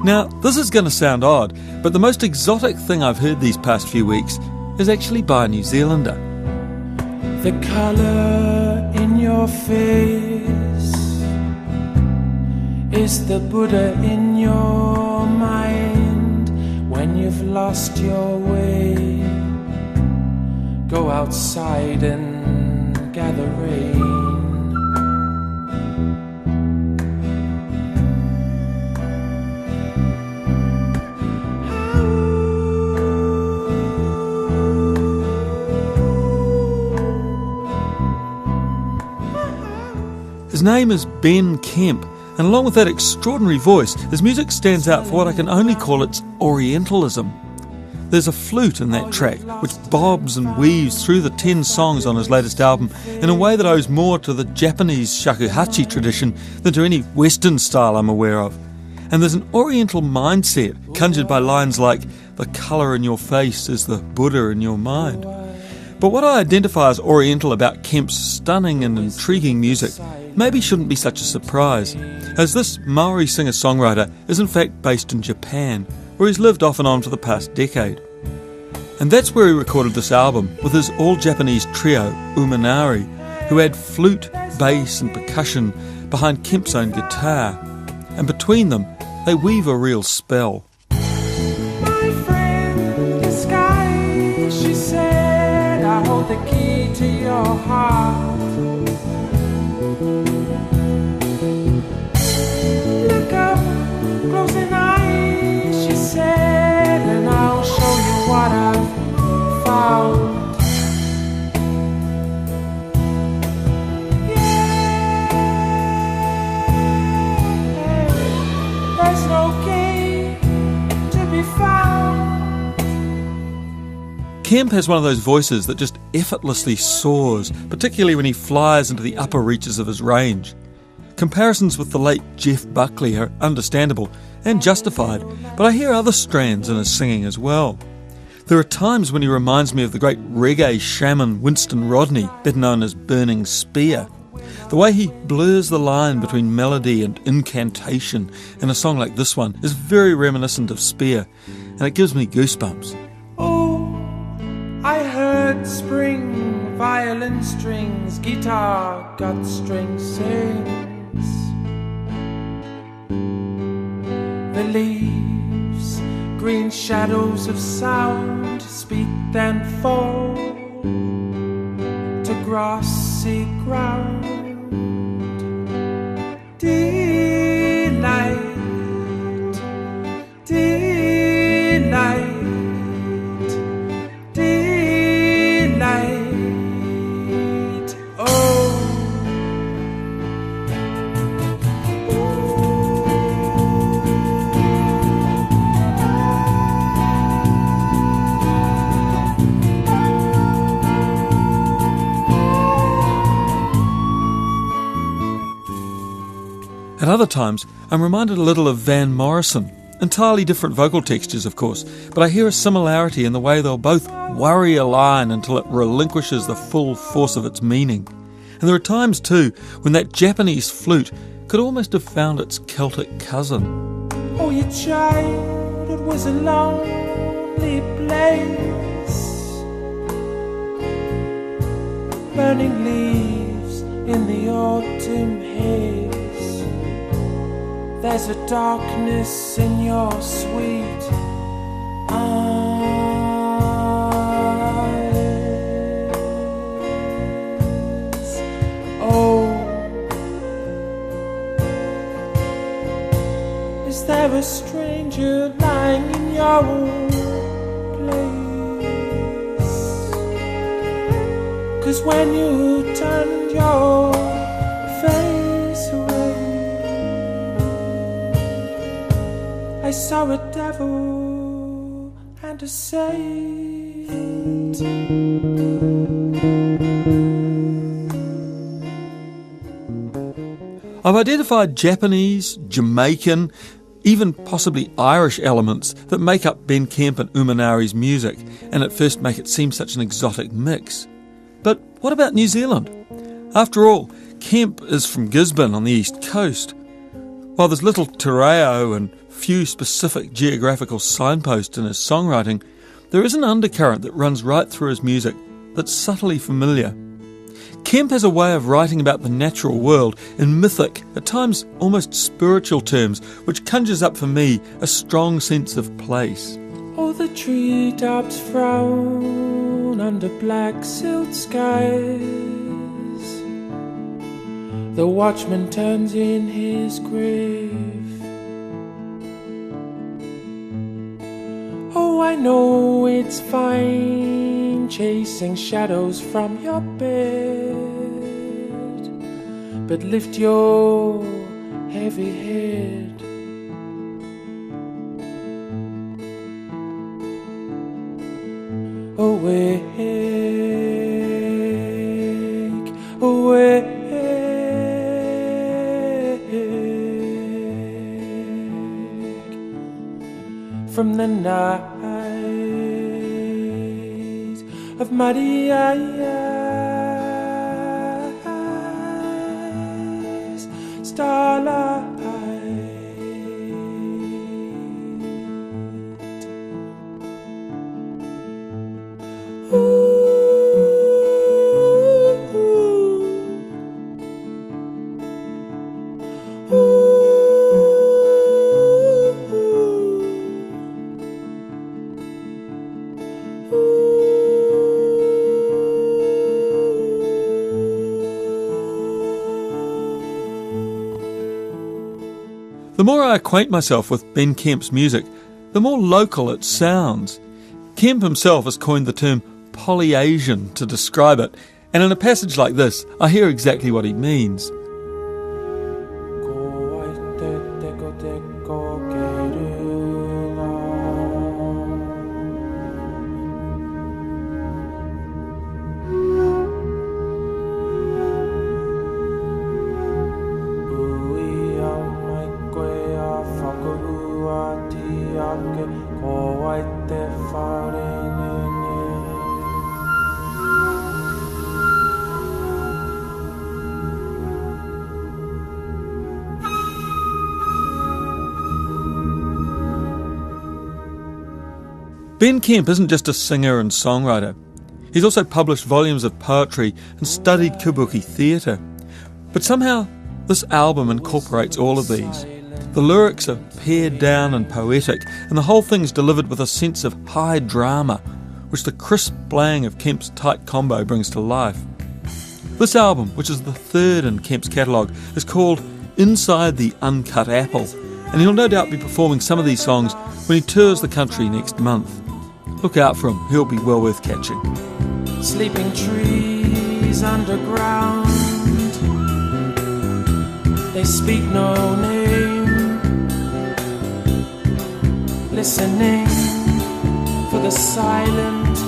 Now, this is going to sound odd, but the most exotic thing I've heard these past few weeks is actually by a New Zealander. The colour in your face is the Buddha in your mind. When you've lost your way, go outside and gather rain. His name is Ben Kemp, and along with that extraordinary voice, his music stands out for what I can only call its Orientalism. There's a flute in that track, which bobs and weaves through the 10 songs on his latest album in a way that owes more to the Japanese shakuhachi tradition than to any Western style I'm aware of. And there's an Oriental mindset conjured by lines like, "The colour in your face is the Buddha in your mind." But what I identify as Oriental about Kemp's stunning and intriguing music maybe shouldn't be such a surprise, as this Maori singer-songwriter is in fact based in Japan, where he's lived off and on for the past decade. And that's where he recorded this album with his all-Japanese trio, Uminari, who add flute, bass and percussion behind Kemp's own guitar. And between them, they weave a real spell. My friend, the sky, she said, I hold the key to your heart. Look up, close an eye, she said, and I'll show you what I've found. There's no key to be found. Kemp has one of those voices that just effortlessly soars, particularly when he flies into the upper reaches of his range. Comparisons with the late Jeff Buckley are understandable and justified, but I hear other strands in his singing as well. There are times when he reminds me of the great reggae shaman Winston Rodney, better known as Burning Spear. The way he blurs the line between melody and incantation in a song like this one is very reminiscent of Spear, and it gives me goosebumps. Oh, I heard spring, violin strings, guitar, gut string sings. The leaves, green shadows of sound, speak then fall to grassy ground. Delight, delight, delight, oh. At other times, I'm reminded a little of Van Morrison. Entirely different vocal textures, of course, but I hear a similarity in the way they'll both worry a line until it relinquishes the full force of its meaning. And there are times, too, when that Japanese flute could almost have found its Celtic cousin. Oh, your childhood was a lonely place, burning leaves in the autumn haze. There's a darkness in your sweet eyes. Oh, is there a stranger lying in your place? 'Cause when you turned your face away, I saw a devil and a saint. I've identified Japanese, Jamaican, even possibly Irish elements that make up Ben Kemp and Uminari's music, and at first make it seem such an exotic mix. But what about New Zealand? After all, Kemp is from Gisborne on the east coast. While there's little terreo and few specific geographical signposts in his songwriting, there is an undercurrent that runs right through his music that's subtly familiar. Kemp has a way of writing about the natural world in mythic, at times almost spiritual terms, which conjures up for me a strong sense of place. Oh, the treetops frown under black silk skies. The watchman turns in his grave. Oh, I know it's fine chasing shadows from your bed, but lift your heavy head. Awake, awake from the night of muddy eyes, starlight. The more I acquaint myself with Ben Kemp's music, the more local it sounds. Kemp himself has coined the term Polyasian to describe it, and in a passage like this, I hear exactly what he means. Ben Kemp isn't just a singer and songwriter. He's also published volumes of poetry and studied kabuki theatre. But somehow, this album incorporates all of these. The lyrics are pared down and poetic, and the whole thing's delivered with a sense of high drama, which the crisp blang of Kemp's tight combo brings to life. This album, which is the third in Kemp's catalogue, is called Inside the Uncut Apple, and he'll no doubt be performing some of these songs when he tours the country next month. Look out for him, he'll be well worth catching. Sleeping trees underground, they speak no name, listening for the silent